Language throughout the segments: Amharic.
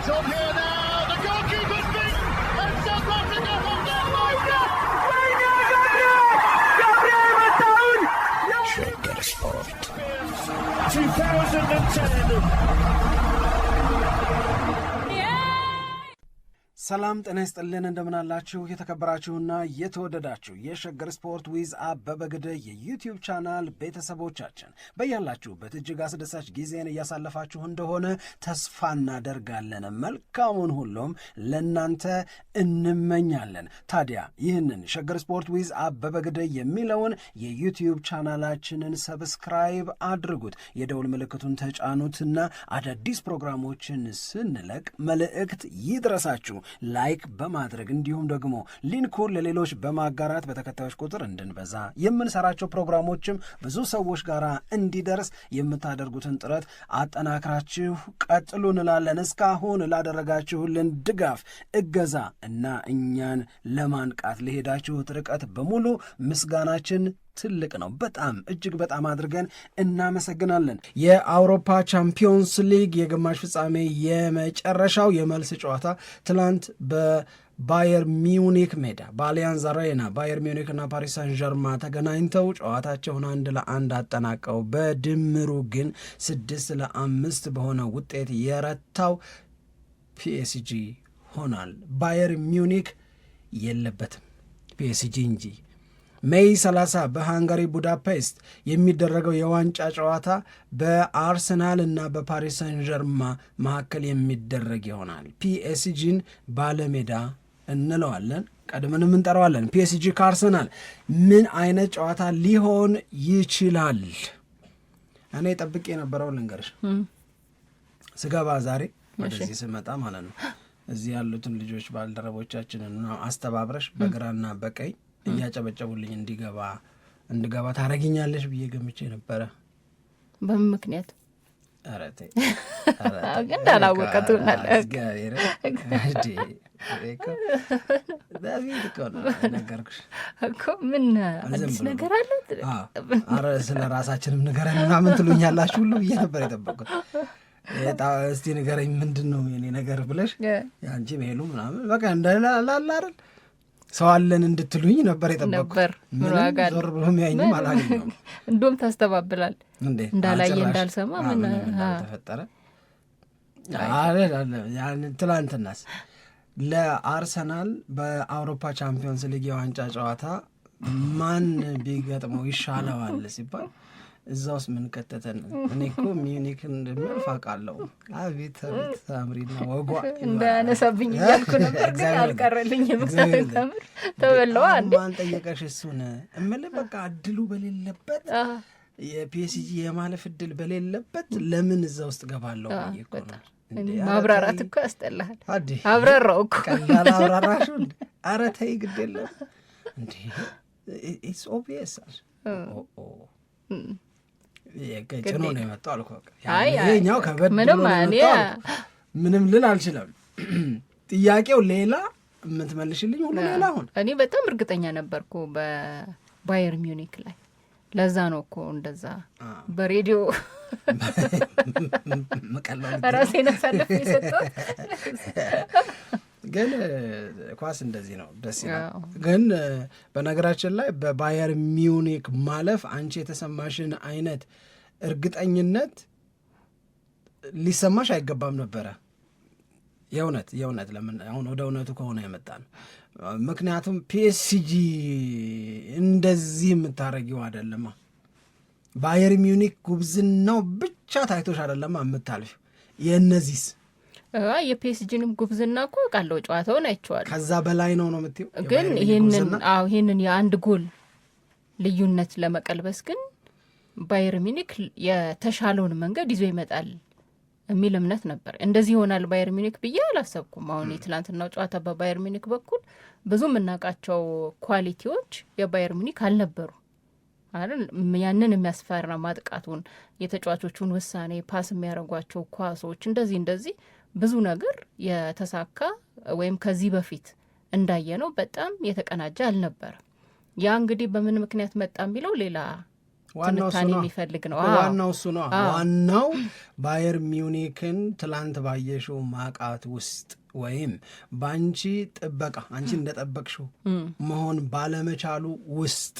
It's on here now. The goalkeeper's beaten, and South Africa have done Shagger Sport 2010. ሰላም ጤና ይስጥልን እንደምናላችሁ የተከበራችሁና የተወደዳችሁ የሸገር ስፖርት ዊዝ አበበ ግደይ የዩቲዩብ ቻናል ቤተሰቦቻችን በያላችሁበት እጅግ አስደሳች ጊዜን እያሳለፋችሁ እንደሆነ ተስፋ እናደርጋለን። መልካሙን ሁሉም ለናንተ እንመኛለን። ታዲያ ይህንን ሸገር ስፖርት ዊዝ አበበ ግደይ የሚለውን የዩቲዩብ ቻናላችንን ሰብስክራይብ አድርጉት፣ የደውል ምልክቱን ተጫኑትና አዳዲስ ፕሮግራሞችን ስንለቅ መልእክት ይድረሳችሁ። ላይክ በማድረግ እንዲሁም ደግሞ ሊንኩን ለሌሎች በማጋራት በተከታዮች ቁጥር እንድንበዛ የምንሰራቸው ፕሮግራሞችም ብዙ ሰዎች ጋር እንዲደርስ የምታደርጉትን ጥረት አጠናክራችሁ ቀጥሉ እንላለን። እስካሁን ላደረጋችሁልን ድጋፍ፣ እገዛ እና እኛን ለማንቃት ለሄዳችሁት ርቀት በሙሉ ምስጋናችን ትልቅ ነው። በጣም እጅግ በጣም አድርገን እናመሰግናለን። የአውሮፓ ቻምፒዮንስ ሊግ የግማሽ ፍጻሜ የመጨረሻው የመልስ ጨዋታ ትላንት በባየር ሚዩኒክ ሜዳ በአሊያንዝ አሬና ባየር ሚዩኒክ እና ፓሪስ ሳን ዠርማ ተገናኝተው ጨዋታቸውን 1-1 አጠናቀው በድምሩ ግን 6-5 በሆነ ውጤት የረታው ፒኤስጂ ሆኗል። ባየር ሚዩኒክ የለበትም ፒኤስጂ እንጂ። ሜይ 30 በሃንጋሪ ቡዳፔስት የሚደረገው የዋንጫ ጨዋታ በአርሰናል እና በፓሪስ ሰን ዠርማ መካከል የሚደረግ ይሆናል። ፒኤስጂን ባለሜዳ እንለዋለን፣ ቀድመንም እንጠራዋለን። ፒኤስጂ ከአርሰናል ምን አይነት ጨዋታ ሊሆን ይችላል? እኔ ጠብቄ የነበረው ልንገርሽ፣ ስገባ ዛሬ ወደዚህ ስመጣ ማለት ነው እዚህ ያሉትን ልጆች ባልደረቦቻችንን አስተባብረሽ በግራና በቀኝ እያጨበጨቡልኝ እንድገባ ታረጊኛለሽ ብዬ ገምቼ ነበረ። በምን ምክንያት? ኧረ ተይ ግን እንዳላወቀቱ ነገርኩሽ እኮ። ምን አዲስ ነገር አለ? ኧረ ስለ ራሳችንም ንገረን ምናምን ትሉኛላችሁ ሁሉ ብዬ ነበር የጠበቁት። እስቲ ንገረኝ ምንድን ነው የኔ ነገር ብለሽ የአንቺ ሜሉ ምናምን በቃ እንዳላላ አይደል ሰው አለን እንድትሉኝ ነበር የጠበቅኩት። ዞር ብሎ የሚያኝም አላገኘሁም። እንደውም ታስተባብላል እንዳላየ እንዳልሰማ ምን ተፈጠረ። ትላንትናስ ለአርሰናል በአውሮፓ ቻምፒዮንስ ሊግ የዋንጫ ጨዋታ ማን ቢገጥመው ይሻለዋል ሲባል እዛ ውስጥ ምን ከተተን? እኔ እኮ ሚዩኒክ እንደሚያልፍ አውቃለሁ። አቤት ሳምሪና ወጓ እንዳያነሳብኝ እያልኩ ነበር፣ ግን አልቀረልኝም። ተበለዋ ማን ጠየቀሽ? እሱን እምልህ በቃ እድሉ በሌለበት የፒኤስጂ የማለፍ እድል በሌለበት ለምን እዛ ውስጥ ገባለሁ? ማብራራት እኮ ያስጠላሃል። አብራራው እኮ ቀላል አብራራሹ። ኧረ ተይ ግድ የለም እንዴ ኢትስ ኦብቪየስ። ጭኖ ነው የመጣው አልኩ። ይሄኛው ከበድ ምንም ልል አልችልም። ጥያቄው ሌላ የምትመልሽልኝ ሁሉ ሌላ። አሁን እኔ በጣም እርግጠኛ ነበርኩ በባየር ሚዩኒክ ላይ። ለዛ ነው እኮ እንደዛ በሬዲዮ ራሴን አሳልፌ የሰጠሁት። ግን ኳስ እንደዚህ ነው፣ ደስ ይላል። ግን በነገራችን ላይ በባየር ሚዩኒክ ማለፍ አንቺ የተሰማሽን አይነት እርግጠኝነት ሊሰማሽ አይገባም ነበረ። የእውነት ለምን አሁን ወደ እውነቱ ከሆነ የመጣ ነው። ምክንያቱም ፒኤስጂ እንደዚህ የምታረጊው አይደለማ። ባየር ሚዩኒክ ጉብዝናው ብቻ ታይቶሽ አይደለማ የምታልፊው። የእነዚህስ የፒኤስጂንም ጉብዝና እኮ ቃለው ጨዋታውን አይቼዋለሁ። ከዛ በላይ ነው የምትይው። ግን ይህንን የአንድ ጎል ልዩነት ለመቀልበስ ግን ባየር ሚዩኒክ የተሻለውን መንገድ ይዞ ይመጣል የሚል እምነት ነበር። እንደዚህ ይሆናል ባየር ሚዩኒክ ብዬ አላሰብኩም። አሁን የትላንትናው ጨዋታ በባየር ሚዩኒክ በኩል ብዙ የምናውቃቸው ኳሊቲዎች የባየር ሚዩኒክ አልነበሩ አይደል? ያንን የሚያስፈራ ማጥቃቱን፣ የተጫዋቾቹን ውሳኔ፣ ፓስ የሚያደርጓቸው ኳሶች፣ እንደዚህ ብዙ ነገር የተሳካ ወይም ከዚህ በፊት እንዳየነው በጣም የተቀናጀ አልነበረ። ያ እንግዲህ በምን ምክንያት መጣ የሚለው ሌላ ትንታኔ የሚፈልግ ነው። ዋናው እሱ ነው። ዋናው ባየር ሚዩኒክን ትላንት ባየሽው ማቃት ውስጥ ወይም በአንቺ ጥበቃ አንቺ እንደጠበቅሽው መሆን ባለመቻሉ ውስጥ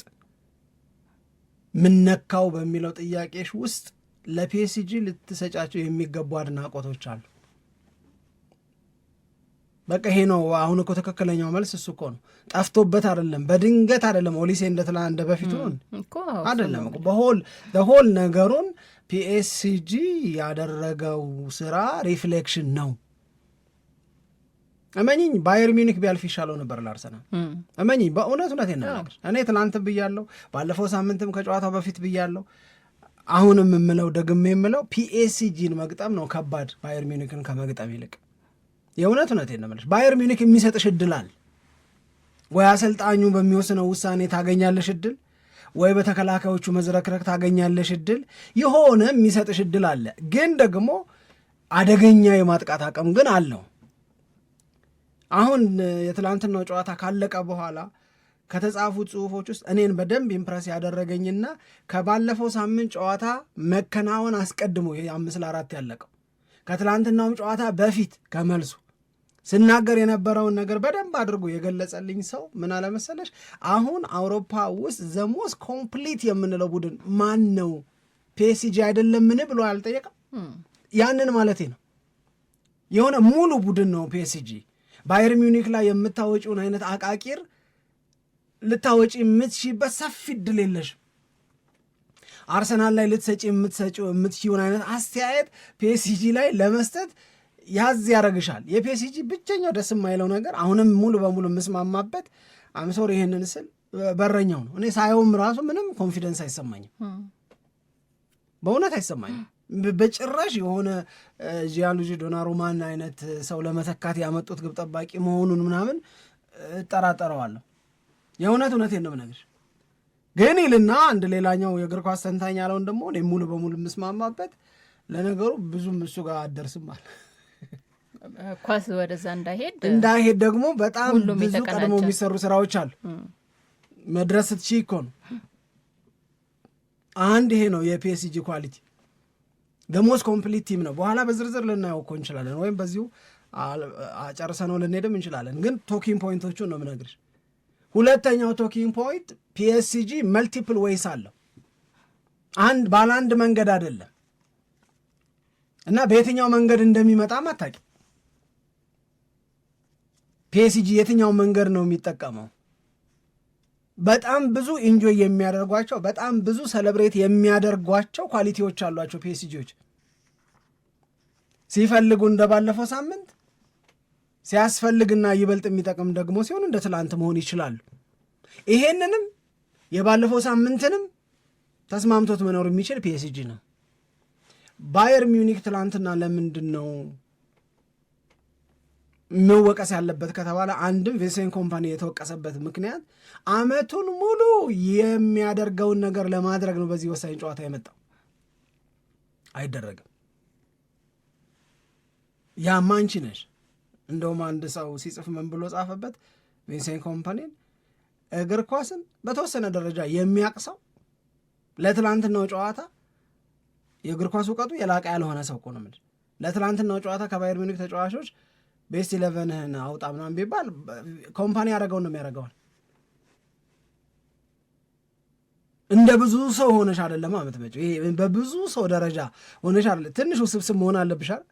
ምነካው በሚለው ጥያቄሽ ውስጥ ለፒኤስጂ ልትሰጫቸው የሚገቡ አድናቆቶች አሉ። በቃ ይሄ ነው አሁን እኮ ትክክለኛው መልስ እሱ እኮ ነው። ጠፍቶበት አይደለም፣ በድንገት አይደለም። ኦሊሴ እንደ በፊቱ አይደለም። በሆል ነገሩን ፒኤስጂ ያደረገው ስራ ሪፍሌክሽን ነው። እመኝኝ ባየር ሚዩኒክ ቢያልፍ ይሻለው ነበር ለአርሰናል። እመኝኝ በእውነት ነው። እኔ ትናንት ብያለሁ፣ ባለፈው ሳምንትም ከጨዋታው በፊት ብያለሁ። አሁንም የምለው ደግሜ የምለው ፒኤስጂን መግጠም ነው ከባድ ባየር ሚዩኒክን ከመግጠም ይልቅ። የእውነት ነው የምልሽ። ባየር ሚዩኒክ የሚሰጥሽ እድል አለ ወይ? አሰልጣኙ በሚወስነው ውሳኔ ታገኛለሽ እድል፣ ወይ በተከላካዮቹ መዝረክረክ ታገኛለሽ እድል፣ የሆነ የሚሰጥሽ እድል አለ። ግን ደግሞ አደገኛ የማጥቃት አቅም ግን አለው። አሁን የትላንትናው ጨዋታ ካለቀ በኋላ ከተጻፉት ጽሁፎች ውስጥ እኔን በደንብ ኢምፕረስ ያደረገኝና ከባለፈው ሳምንት ጨዋታ መከናወን አስቀድሞ 5-4 ያለቀው ከትላንትናውም ጨዋታ በፊት ከመልሱ ስናገር የነበረውን ነገር በደንብ አድርጎ የገለጸልኝ ሰው ምን አለመሰለሽ፣ አሁን አውሮፓ ውስጥ ዘሞስ ኮምፕሊት የምንለው ቡድን ማን ነው? ፒኤስጂ አይደለምን ብሎ አልጠየቀም። ያንን ማለቴ ነው። የሆነ ሙሉ ቡድን ነው ፒኤስጂ። ባየር ሚዩኒክ ላይ የምታወጪውን አይነት አቃቂር ልታወጪ የምትሺበት ሰፊ እድል የለሽም። አርሰናል ላይ ልትሰጪ የምትሺውን አይነት አስተያየት ፒኤስጂ ላይ ለመስጠት ያዝ ያደረግሻል። የፒኤስጂ ብቸኛው ደስ የማይለው ነገር አሁንም ሙሉ በሙሉ የምስማማበት አምሶር ይህንን ስል በረኛው ነው። እኔ ሳየውም ራሱ ምንም ኮንፊደንስ አይሰማኝም፣ በእውነት አይሰማኝም በጭራሽ። የሆነ ጂያንሉጂ ዶናሩማን አይነት ሰው ለመተካት ያመጡት ግብ ጠባቂ መሆኑን ምናምን እጠራጠረዋለሁ። እውነቴን ነው የምነግርሽ። ግን ይልና አንድ ሌላኛው የእግር ኳስ ተንታኝ ያለውን ደግሞ እኔ ሙሉ በሙሉ የምስማማበት፣ ለነገሩ ብዙም እሱ ጋር አደርስም አለ ኳስ ወደዛ እንዳይሄድ ደግሞ በጣም ብዙ ቀድሞ የሚሰሩ ስራዎች አሉ። መድረስ ስትችይ እኮ ነው። አንድ ይሄ ነው የፒኤስጂ ኳሊቲ። ደሞስ ኮምፕሊት ቲም ነው። በኋላ በዝርዝር ልናየው እኮ እንችላለን፣ ወይም በዚሁ ጨርሰነው ልንሄድም እንችላለን። ግን ቶኪንግ ፖይንቶቹን ነው የምነግርሽ። ሁለተኛው ቶኪንግ ፖይንት ፒኤስጂ መልቲፕል ዌይስ አለው። ባለ አንድ መንገድ አይደለም እና በየትኛው መንገድ እንደሚመጣም አታውቂም። ፒኤስጂ የትኛው መንገድ ነው የሚጠቀመው? በጣም ብዙ ኢንጆይ የሚያደርጓቸው፣ በጣም ብዙ ሰለብሬት የሚያደርጓቸው ኳሊቲዎች አሏቸው ፒኤስጂዎች። ሲፈልጉ እንደባለፈው ሳምንት፣ ሲያስፈልግና ይበልጥ የሚጠቅም ደግሞ ሲሆን እንደ ትላንት መሆን ይችላሉ። ይሄንንም የባለፈው ሳምንትንም ተስማምቶት መኖር የሚችል ፒኤስጂ ነው። ባየር ሚዩኒክ ትላንትና ለምንድን ነው መወቀስ ያለበት ከተባለ፣ አንድም ቪንሴንት ኮምፓኒ የተወቀሰበት ምክንያት አመቱን ሙሉ የሚያደርገውን ነገር ለማድረግ ነው። በዚህ ወሳኝ ጨዋታ የመጣው አይደረግም። ያማ አንቺ ነሽ። እንደውም አንድ ሰው ሲጽፍ ምን ብሎ ጻፈበት? ቪንሴንት ኮምፓኒን እግር ኳስን በተወሰነ ደረጃ የሚያቅሰው ለትላንትናው ጨዋታ የእግር ኳስ እውቀቱ የላቀ ያልሆነ ሰው እኮ ነው። ምንድን ለትላንትናው ጨዋታ ከባየር ሚዩኒክ ተጫዋቾች ቤስት 11ህን አውጣ ምናምን ቢባል ኮምፓኒ ያደረገውን ነው የሚያደርገዋል። እንደ ብዙ ሰው ሆነሽ አይደለም የምትመጪው። ይሄ በብዙ ሰው ደረጃ ሆነሽ አይደለም። ትንሽ ውስብስብ መሆን አለብሻል።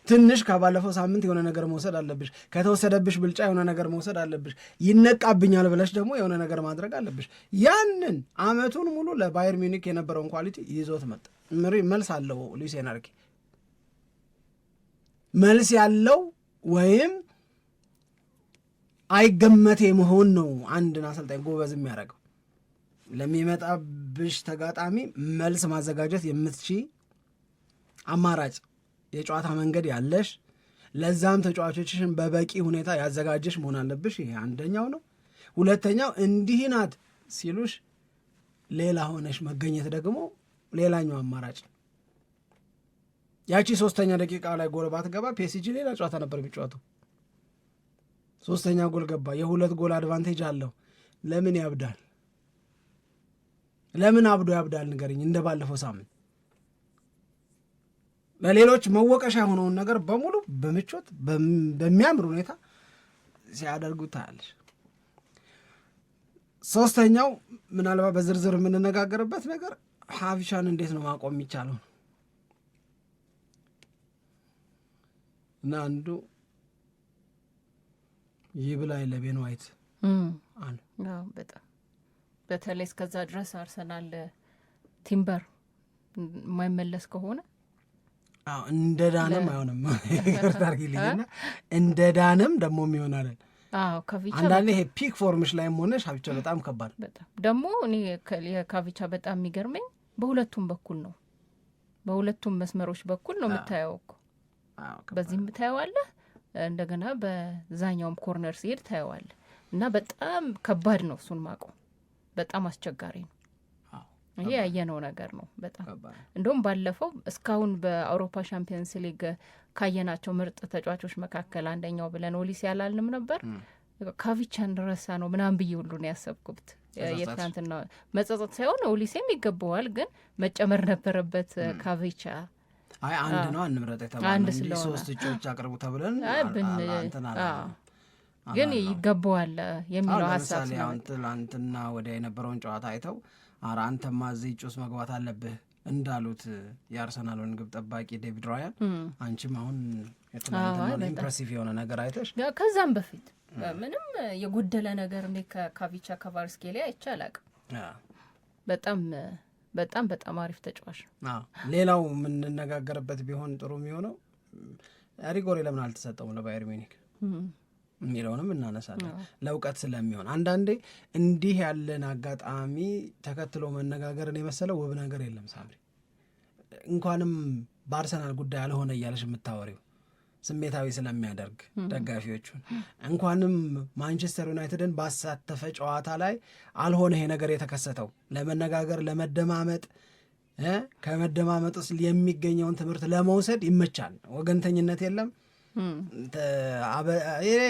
ትንሽ ከባለፈው ሳምንት የሆነ ነገር መውሰድ አለብሽ። ከተወሰደብሽ ብልጫ የሆነ ነገር መውሰድ አለብሽ። ይነቃብኛል ብለሽ ደግሞ የሆነ ነገር ማድረግ አለብሽ። ያንን አመቱን ሙሉ ለባየር ሚዩኒክ የነበረውን ኳሊቲ ይዞት መጣ። መልስ አለው ሉዊስ ኤንሪኬ። መልስ ያለው ወይም አይገመቴ መሆን ነው አንድን አሰልጣኝ ጎበዝ የሚያደርገው። ለሚመጣብሽ ተጋጣሚ መልስ ማዘጋጀት የምትችይ አማራጭ የጨዋታ መንገድ ያለሽ፣ ለዛም ተጫዋቾችሽን በበቂ ሁኔታ ያዘጋጀሽ መሆን አለብሽ። ይሄ አንደኛው ነው። ሁለተኛው እንዲህ ናት ሲሉሽ ሌላ ሆነሽ መገኘት ደግሞ ሌላኛው አማራጭ። ያቺ 3ኛ ደቂቃ ላይ ጎል ባትገባ ፒኤስጂ ሌላ ጨዋታ ነበር የሚጫወተው። 3ኛ ጎል ገባ፣ የ2 ጎል አድቫንቴጅ አለው። ለምን ያብዳል? ለምን አብዶ ያብዳል ንገረኝ። እንደ ባለፈው ሳምንት ለሌሎች መወቀሻ የሆነውን ነገር በሙሉ በምቾት በሚያምር ሁኔታ ሲያደርጉት ታያለሽ። ሶስተኛው ምናልባት በዝርዝር የምንነጋገርበት ነገር ሀቪሻን እንዴት ነው ማቆም የሚቻለው እና አንዱ ይብላኝ ለቤን ዋይት አለ። በጣም በተለይ እስከዛ ድረስ አርሰናል ቲምበር የማይመለስ ከሆነ እንደ ዳንም አይሆንም። ይቅርታርጊልኝና እንደ ዳንም ደግሞ የሚሆናለን። አንዳንዴ ይሄ ፒክ ፎርምሽ ላይ ሆነሽ ሀቪቻ በጣም ከባድ በጣም ደግሞ እኔ የካቪቻ በጣም የሚገርመኝ በሁለቱም በኩል ነው፣ በሁለቱም መስመሮች በኩል ነው የምታየው እኮ በዚህም ታየዋለህ፣ እንደገና በዛኛውም ኮርነር ሲሄድ ታየዋለህ እና በጣም ከባድ ነው። እሱን ማቆም በጣም አስቸጋሪ ነው። ይሄ ያየነው ነገር ነው። በጣም እንደውም ባለፈው እስካሁን በአውሮፓ ሻምፒየንስ ሊግ ካየናቸው ምርጥ ተጫዋቾች መካከል አንደኛው ብለን ኦሊሴ ያላልንም ነበር። ካቪቻን ረሳ ነው ምናምን ብዬ ሁሉ ነው ያሰብኩት። የትናንትና መጸጸት ሳይሆን ኦሊሴም ይገባዋል፣ ግን መጨመር ነበረበት ካቪቻ። አንድ ነው አንምረጥ የተባለ ሶስት እጩዎች አቅርቡ ተብለን ግን ይገባዋል የሚለው ሀሳብ ነው። ትላንትና ወዲያ የነበረውን ጨዋታ አይተው አንተማ እዚህ እጩ ውስጥ መግባት አለብህ እንዳሉት የአርሰናሉን ግብ ጠባቂ ዴቪድ ራያን አንቺም አሁን የትናንትና ኢምፕሬሲቭ የሆነ ነገር አይተሽ ከዛም በፊት ምንም የጎደለ ነገር እኔ ከካቪቻ ከቫርስኬሊያ አይቻላቅም። በጣም በጣም በጣም አሪፍ ተጫዋች ነው። ሌላው የምንነጋገርበት ቢሆን ጥሩ የሚሆነው ሪጎሬ ለምን አልተሰጠውም ለባየር ሚኒክ የሚለውንም እናነሳለን። ለእውቀት ስለሚሆን አንዳንዴ እንዲህ ያለን አጋጣሚ ተከትሎ መነጋገርን የመሰለ ውብ ነገር የለም። ሳምሪ እንኳንም በአርሰናል ጉዳይ አልሆነ እያለሽ የምታወሪው ስሜታዊ ስለሚያደርግ ደጋፊዎቹን፣ እንኳንም ማንቸስተር ዩናይትድን ባሳተፈ ጨዋታ ላይ አልሆነ ይሄ ነገር የተከሰተው ለመነጋገር ለመደማመጥ፣ ከመደማመጥ ውስጥ የሚገኘውን ትምህርት ለመውሰድ ይመቻል። ወገንተኝነት የለም፣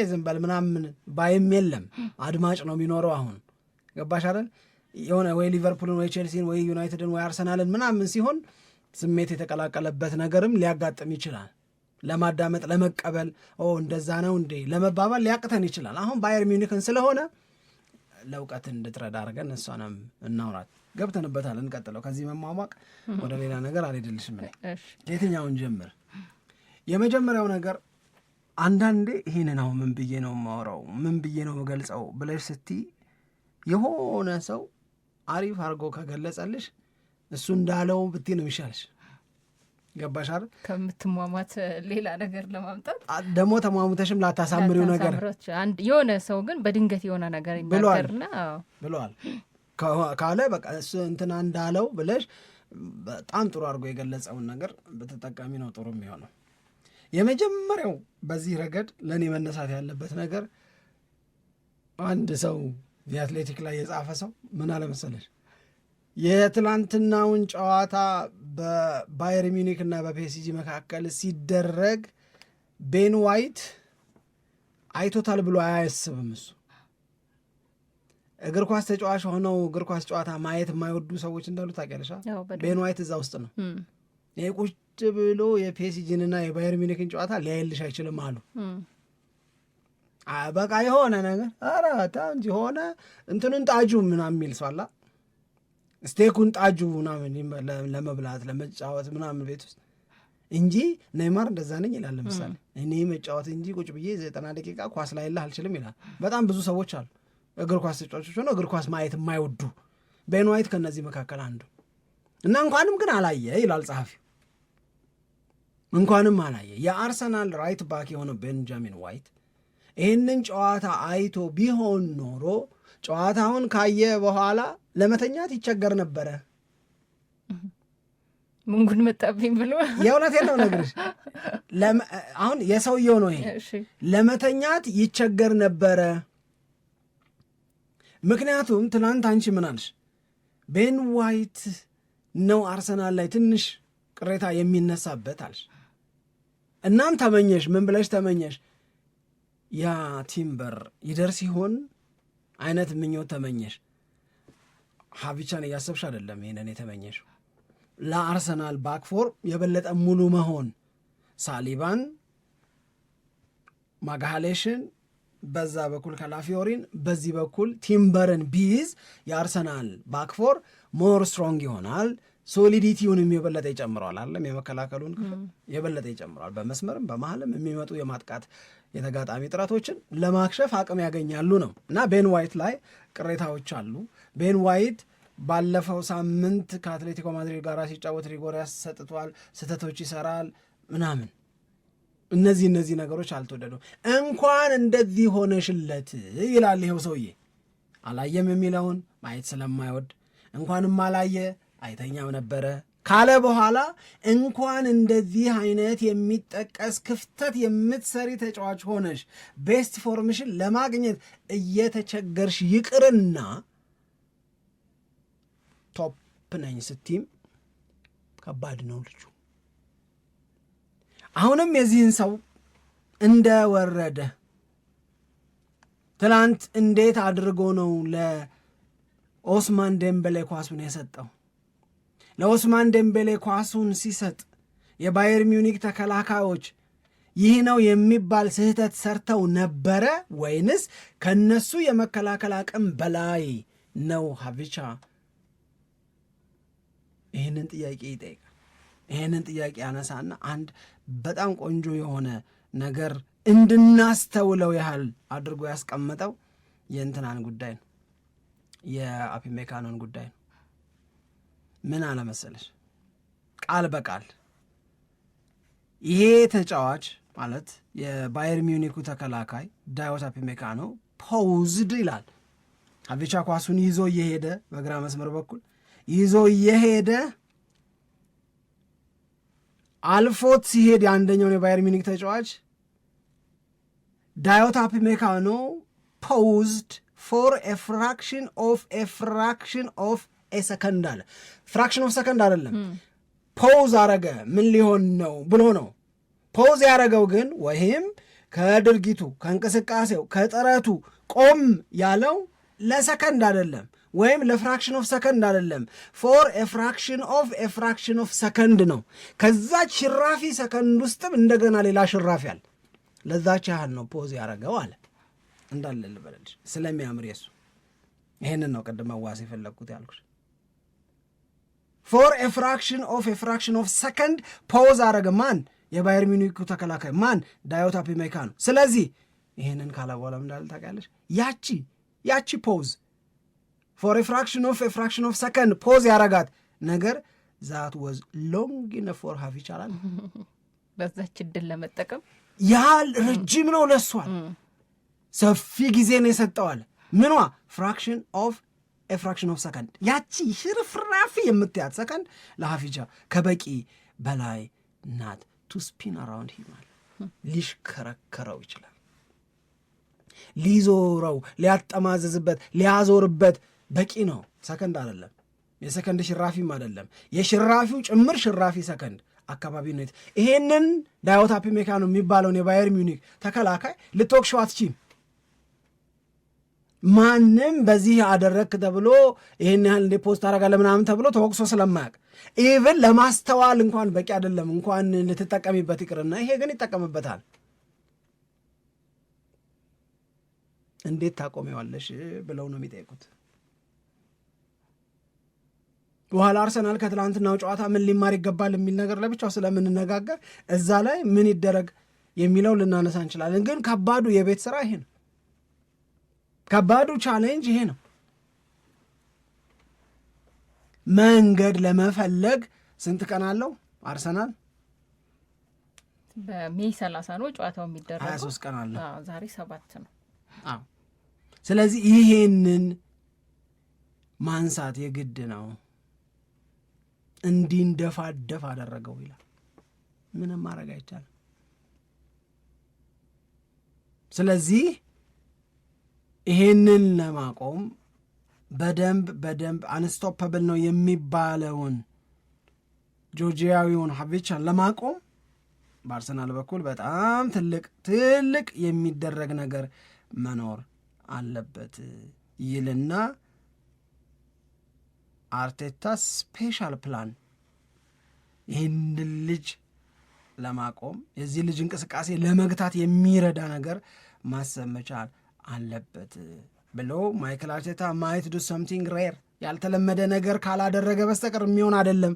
ዝም በል ምናምን ባይም የለም። አድማጭ ነው የሚኖረው። አሁን ገባሽ አይደል? የሆነ ወይ ሊቨርፑልን ወይ ቼልሲን ወይ ዩናይትድን ወይ አርሰናልን ምናምን ሲሆን ስሜት የተቀላቀለበት ነገርም ሊያጋጥም ይችላል። ለማዳመጥ ለመቀበል እንደዛ ነው እንዴ ለመባባል ሊያቅተን ይችላል። አሁን ባየር ሚኒክን ስለሆነ ለእውቀት እንድትረዳ አድርገን እሷንም እናውራት። ገብተንበታል፣ እንቀጥለው። ከዚህ መሟሟቅ ወደ ሌላ ነገር አልሄድልሽም። የትኛውን ጀምር? የመጀመሪያው ነገር አንዳንዴ ይህንን አሁን ምን ብዬ ነው የማወራው ምን ብዬ ነው የምገልጸው ብለሽ ስትይ የሆነ ሰው አሪፍ አድርጎ ከገለጸልሽ እሱ እንዳለው ብትይ ነው የሚሻልሽ። ገባሽ አይደል? ከምትሟሟት ሌላ ነገር ለማምጣት ደግሞ ተሟሙተሽም ላታሳምሪው ነገር የሆነ ሰው ግን በድንገት የሆነ ነገር ይናገርና ብለዋል ካለ በቃ እሱ እንትና እንዳለው ብለሽ በጣም ጥሩ አድርጎ የገለጸውን ነገር በተጠቃሚ ነው ጥሩ የሚሆነው። የመጀመሪያው በዚህ ረገድ ለእኔ መነሳት ያለበት ነገር አንድ ሰው የአትሌቲክ ላይ የጻፈ ሰው ምን አለ መሰለሽ፣ የትላንትናውን ጨዋታ በባየር ሚኒክ እና በፒኤስጂ መካከል ሲደረግ ቤን ዋይት አይቶታል ብሎ አያስብም። እሱ እግር ኳስ ተጫዋች ሆነው እግር ኳስ ጨዋታ ማየት የማይወዱ ሰዎች እንዳሉ ታውቂያለሽ። ቤን ዋይት እዛ ውስጥ ነው። ይሄ ቁጭ ብሎ የፒኤስጂንና የባየር ሚኒክን ጨዋታ ሊያይልሽ አይችልም አሉ። በቃ የሆነ ነገር አራታ እንጂ ሆነ እንትኑን ጣጁ ምናምን የሚል ሰው አላ ስቴኩን ጣጁ ምናምን ለመብላት ለመጫወት ምናምን ቤት ውስጥ እንጂ ኔይማር እንደዛ ነኝ ይላል። ለምሳሌ እኔ መጫወት እንጂ ቁጭ ብዬ 90 ደቂቃ ኳስ ላይ ልህ አልችልም ይላል። በጣም ብዙ ሰዎች አሉ እግር ኳስ ተጫዋቾች ሆነው እግር ኳስ ማየት የማይወዱ። ቤን ዋይት ከነዚህ መካከል አንዱ እና እንኳንም ግን አላየ ይላል ጸሐፊው። እንኳንም አላየ። የአርሰናል ራይት ባክ የሆነው ቤንጃሚን ዋይት ይህንን ጨዋታ አይቶ ቢሆን ኖሮ ጨዋታውን ካየ በኋላ ለመተኛት ይቸገር ነበረ። ምንጉን መጣብኝ ብሎ የእውነቴን ነው ነግርሽ። አሁን የሰውየው ነው ይሄ። ለመተኛት ይቸገር ነበረ። ምክንያቱም ትናንት አንቺ ምን አልሽ? ቤን ዋይት ነው አርሰናል ላይ ትንሽ ቅሬታ የሚነሳበት አልሽ። እናም ተመኘሽ፣ ምን ብለሽ ተመኘሽ? ያ ቲምበር ይደርስ ይሆን አይነት ምኞት ተመኘሽ። ሀቪቻን እያሰብሽ አይደለም ይሄንን የተመኘሽው። ለአርሰናል ባክፎር የበለጠ ሙሉ መሆን ሳሊባን፣ ማጋሃሌሽን በዛ በኩል ከላፊዮሪን በዚህ በኩል ቲምበርን ቢይዝ የአርሰናል ባክፎር ሞር ስትሮንግ ይሆናል። ሶሊዲቲውንም የበለጠ ይጨምረዋል። አለም የመከላከሉን የበለጠ ይጨምረዋል። በመስመርም በመሀልም የሚመጡ የማጥቃት የተጋጣሚ ጥረቶችን ለማክሸፍ አቅም ያገኛሉ ነው እና ቤን ዋይት ላይ ቅሬታዎች አሉ። ቤን ዋይት ባለፈው ሳምንት ከአትሌቲኮ ማድሪድ ጋር ሲጫወት ሪጎሪያስ ሰጥቷል፣ ስህተቶች ይሰራል ምናምን። እነዚህ ነገሮች አልተወደዱም። እንኳን እንደዚህ ሆነሽለት ይላል ይኸው ሰውዬ። አላየም የሚለውን ማየት ስለማይወድ እንኳንም አላየ አይተኛም ነበረ ካለ በኋላ እንኳን እንደዚህ አይነት የሚጠቀስ ክፍተት የምትሰሪ ተጫዋች ሆነሽ ቤስት ፎርምሽን ለማግኘት እየተቸገርሽ ይቅርና ቶፕ ነኝ ስቲም ከባድ ነው ልጁ። አሁንም የዚህን ሰው እንደወረደ ትላንት እንዴት አድርጎ ነው ለኦስማን ዴምቤሌ ኳሱን የሰጠው? ለኦስማን ዴምቤሌ ኳሱን ሲሰጥ የባየር ሚዩኒክ ተከላካዮች ይህ ነው የሚባል ስህተት ሰርተው ነበረ ወይንስ ከነሱ የመከላከል አቅም በላይ ነው ሀቪቻ? ይህንን ጥያቄ ይጠይቃል። ይህንን ጥያቄ ያነሳና አንድ በጣም ቆንጆ የሆነ ነገር እንድናስተውለው ያህል አድርጎ ያስቀመጠው የእንትናን ጉዳይ ነው፣ የአፒሜካኖን ጉዳይ ነው። ምን አለመሰለሽ ቃል በቃል ይሄ ተጫዋች ማለት የባየር ሚዩኒኩ ተከላካይ ዳዮት አፒሜካኖ ፖውዝድ ይላል። ሀቪቻ ኳሱን ይዞ እየሄደ በግራ መስመር በኩል ይዞ እየሄደ አልፎት ሲሄድ የአንደኛውን የባየር ሚዩኒክ ተጫዋች ዳዮት አፒሜካኖ ፖውዝድ ፎር ፍራክሽን ኦፍ ሰከንድ አለ። ፍራክሽን ኦፍ ሰከንድ አይደለም፣ ፖውዝ አረገ። ምን ሊሆን ነው ብሎ ነው ፖውዝ ያረገው። ግን ወይም ከድርጊቱ ከእንቅስቃሴው ከጥረቱ ቆም ያለው ለሰከንድ አይደለም፣ ወይም ለፍራክሽን ኦፍ ሰከንድ አይደለም፣ ፎር ፍራክሽን ኦፍ ሰከንድ ነው። ከዛች ሽራፊ ሰከንድ ውስጥም እንደገና ሌላ ሽራፊ አለ። ለዛች ያህል ነው ፖዝ ያረገው አለ። እንዳለ ልበለልሽ ስለሚያምር የሱ ይሄንን ነው ቅድም መዋስ የፈለግኩት ያልኩሽ። ፎር ፍራክሽን ኦፍ ሰከንድ ፖዝ አረገ። ማን? የባየር ሚዩኒኩ ተከላካይ ማን? ዳዮት አፒሜካኖ። ስለዚህ ይሄንን ካላ በኋላ እንዳለ ታውቂያለሽ፣ ያቺ ፖዝ ፎር ፍራክሽን ኦፍ ሰከንድ ፖዝ ያረጋት ነገር ዛት ወዝ ሎንግ ኢነፍ ፎር ሀፍ ይቻላል በዛች እድል ለመጠቀም ያህል ረጅም ነው ለሷል። ሰፊ ጊዜ ነው የሰጠዋል። ምኗ? ፍራክሽን ኦፍ ሰከንድ። ያቺ ሽርፍራፊ የምትያት ሰከንድ ለሀፊጃ ከበቂ በላይ ናት። ቱ ስፒን አራውንድ ሂማል ሊሽከረከረው ይችላል፣ ሊዞረው፣ ሊያጠማዘዝበት፣ ሊያዞርበት በቂ ነው። ሰከንድ አይደለም፣ የሰከንድ ሽራፊም አይደለም፣ የሽራፊው ጭምር ሽራፊ ሰከንድ አካባቢ ነው። ይሄንን ዳዮት አፒሜካኖ የሚባለውን የባየር ሚዩኒክ ተከላካይ ልትወቅሸው አትችይም። ማንም በዚህ አደረክ ተብሎ ይሄን ያህል እንደ ፖስት አደርጋለሁ ምናምን ተብሎ ተወቅሶ ስለማያውቅ ኢቭን ለማስተዋል እንኳን በቂ አይደለም፣ እንኳን ልትጠቀሚበት ይቅርና ይሄ ግን ይጠቀምበታል። እንዴት ታቆሚዋለሽ ብለው ነው የሚጠይቁት። በኋላ አርሰናል ከትላንትናው ጨዋታ ምን ሊማር ይገባል የሚል ነገር ለብቻው ስለምንነጋገር እዛ ላይ ምን ይደረግ የሚለው ልናነሳ እንችላለን። ግን ከባዱ የቤት ስራ ይሄ ነው። ከባዱ ቻሌንጅ ይሄ ነው። መንገድ ለመፈለግ ስንት ቀን አለው አርሰናል? በሜይ 30 ነው ጨዋታው የሚደረገው። 23 ቀን አለው። ዛሬ 7 ነው። ስለዚህ ይሄንን ማንሳት የግድ ነው። እንዲንደፋደፍ አደረገው ይላል። ምንም ማድረግ አይቻልም። ስለዚህ ይሄንን ለማቆም በደንብ አንስቶፐብል ነው የሚባለውን ጆርጂያዊውን ሀቪቻን ለማቆም በአርሰናል በኩል በጣም ትልቅ የሚደረግ ነገር መኖር አለበት ይልና አርቴታ ስፔሻል ፕላን ይህን ልጅ ለማቆም የዚህ ልጅ እንቅስቃሴ ለመግታት የሚረዳ ነገር ማሰብ መቻል አለበት ብሎ ማይክል አርቴታ ማይት ዱ ሰምቲንግ ሬር ያልተለመደ ነገር ካላደረገ በስተቀር የሚሆን አይደለም።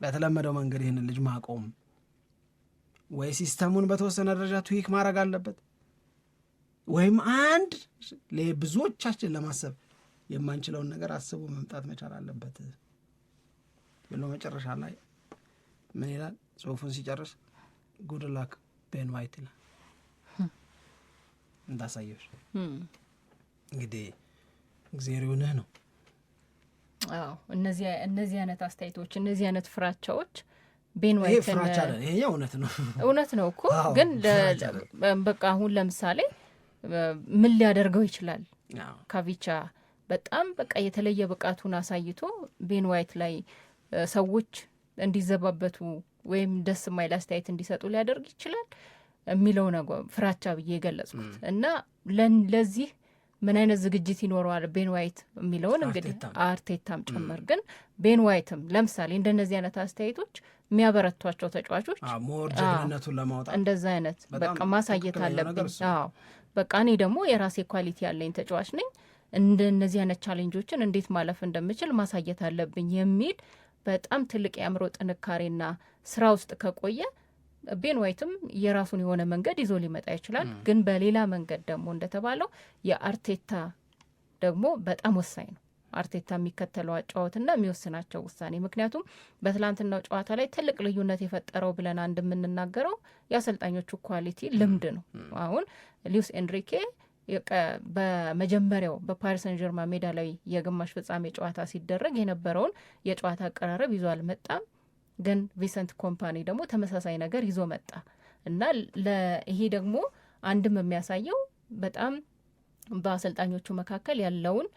በተለመደው መንገድ ይህን ልጅ ማቆም ወይ ሲስተሙን በተወሰነ ደረጃ ትዊክ ማድረግ አለበት ወይም አንድ ብዙዎቻችን ለማሰብ የማንችለውን ነገር አስቦ መምጣት መቻል አለበት ብሎ መጨረሻ ላይ ምን ይላል ጽሑፉን ሲጨርስ ጉድ ላክ ቤን ዋይት ይላል። እንዳሳየሽ እንግዲህ እግዚአብሔር ነው። አዎ እነዚህ አይነት አስተያየቶች እነዚህ አይነት ፍራቻዎች ቤን ዋይት ፍራቻ አይደል? ይሄ እውነት ነው እኮ ግን በቃ አሁን ለምሳሌ ምን ሊያደርገው ይችላል? ካቪቻ በጣም በቃ የተለየ ብቃቱን አሳይቶ ቤን ዋይት ላይ ሰዎች እንዲዘባበቱ ወይም ደስ የማይል አስተያየት እንዲሰጡ ሊያደርግ ይችላል የሚለው ነገር ፍራቻ ብዬ የገለጽኩት እና ለዚህ ምን አይነት ዝግጅት ይኖረዋል ቤን ዋይት የሚለውን እንግዲህ አርቴታም ጭምር ግን ቤን ዋይትም ለምሳሌ እንደነዚህ አይነት አስተያየቶች የሚያበረቷቸው ተጫዋቾች ሞር ጀግንነቱን ለማውጣት እንደዛ አይነት በቃ ማሳየት አለብኝ። በቃ እኔ ደግሞ የራሴ ኳሊቲ ያለኝ ተጫዋች ነኝ፣ እንደነዚህ አይነት ቻሌንጆችን እንዴት ማለፍ እንደምችል ማሳየት አለብኝ የሚል በጣም ትልቅ የአእምሮ ጥንካሬና ስራ ውስጥ ከቆየ ቤን ዋይትም የራሱን የሆነ መንገድ ይዞ ሊመጣ ይችላል። ግን በሌላ መንገድ ደግሞ እንደተባለው የአርቴታ ደግሞ በጣም ወሳኝ ነው። አርቴታ የሚከተለው አጫወትና የሚወስናቸው ውሳኔ። ምክንያቱም በትላንትናው ጨዋታ ላይ ትልቅ ልዩነት የፈጠረው ብለን አንድ የምንናገረው የአሰልጣኞቹ ኳሊቲ ልምድ ነው። አሁን ሉዊስ ኤንሪኬ በመጀመሪያው በፓሪስ ሰን ጀርማን ሜዳ ላይ የግማሽ ፍጻሜ ጨዋታ ሲደረግ የነበረውን የጨዋታ አቀራረብ ይዞ አልመጣም። ግን ቪሰንት ኮምፓኒ ደግሞ ተመሳሳይ ነገር ይዞ መጣ እና ይሄ ደግሞ አንድም የሚያሳየው በጣም በአሰልጣኞቹ መካከል ያለውን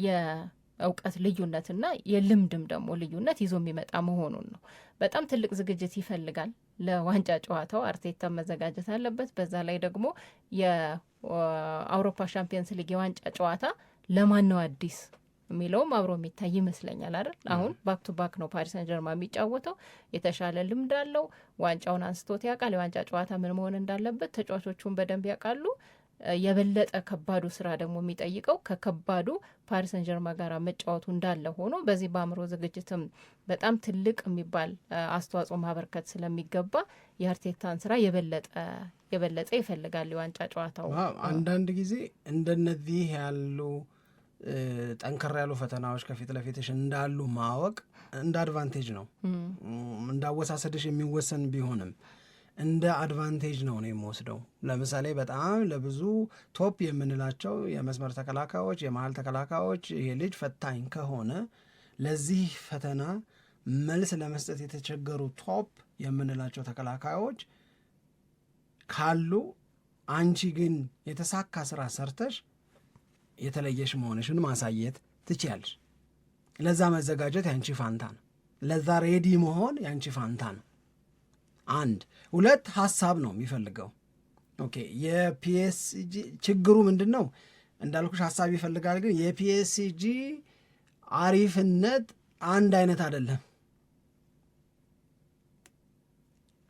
የእውቀት ልዩነትና የልምድም ደግሞ ልዩነት ይዞ የሚመጣ መሆኑን ነው። በጣም ትልቅ ዝግጅት ይፈልጋል ለዋንጫ ጨዋታው። አርቴታ መዘጋጀት አለበት። በዛ ላይ ደግሞ የአውሮፓ ሻምፒየንስ ሊግ የዋንጫ ጨዋታ ለማን ነው አዲስ የሚለውም አብሮ የሚታይ ይመስለኛል አይደል? አሁን ባክ ቱ ባክ ነው ፓሪስ ሰን ጀርማን የሚጫወተው። የተሻለ ልምድ አለው። ዋንጫውን አንስቶት ያውቃል። የዋንጫ ጨዋታ ምን መሆን እንዳለበት ተጫዋቾቹን በደንብ ያውቃሉ። የበለጠ ከባዱ ስራ ደግሞ የሚጠይቀው ከከባዱ ፓሪስ ሰን ጀርማን ጋር መጫወቱ እንዳለ ሆኖ በዚህ በአእምሮ ዝግጅትም በጣም ትልቅ የሚባል አስተዋጽኦ ማበርከት ስለሚገባ የአርቴታን ስራ የበለጠ ይፈልጋል የዋንጫ ጨዋታው። አንዳንድ ጊዜ እንደነዚህ ያሉ ጠንከር ያሉ ፈተናዎች ከፊት ለፊትሽ እንዳሉ ማወቅ እንደ አድቫንቴጅ ነው። እንዳወሳሰድሽ የሚወሰን ቢሆንም እንደ አድቫንቴጅ ነው የምወስደው። ለምሳሌ በጣም ለብዙ ቶፕ የምንላቸው የመስመር ተከላካዮች፣ የመሀል ተከላካዮች ይሄ ልጅ ፈታኝ ከሆነ ለዚህ ፈተና መልስ ለመስጠት የተቸገሩ ቶፕ የምንላቸው ተከላካዮች ካሉ አንቺ ግን የተሳካ ስራ ሰርተሽ የተለየሽ መሆንሽን ማሳየት ትችያለሽ። ለዛ መዘጋጀት ያንቺ ፋንታ ነው። ለዛ ሬዲ መሆን ያንቺ ፋንታ ነው። አንድ ሁለት ሀሳብ ነው የሚፈልገው። ኦኬ የፒኤስጂ ችግሩ ምንድን ነው እንዳልኩሽ ሀሳብ ይፈልጋል። ግን የፒኤስጂ አሪፍነት አንድ አይነት አይደለም።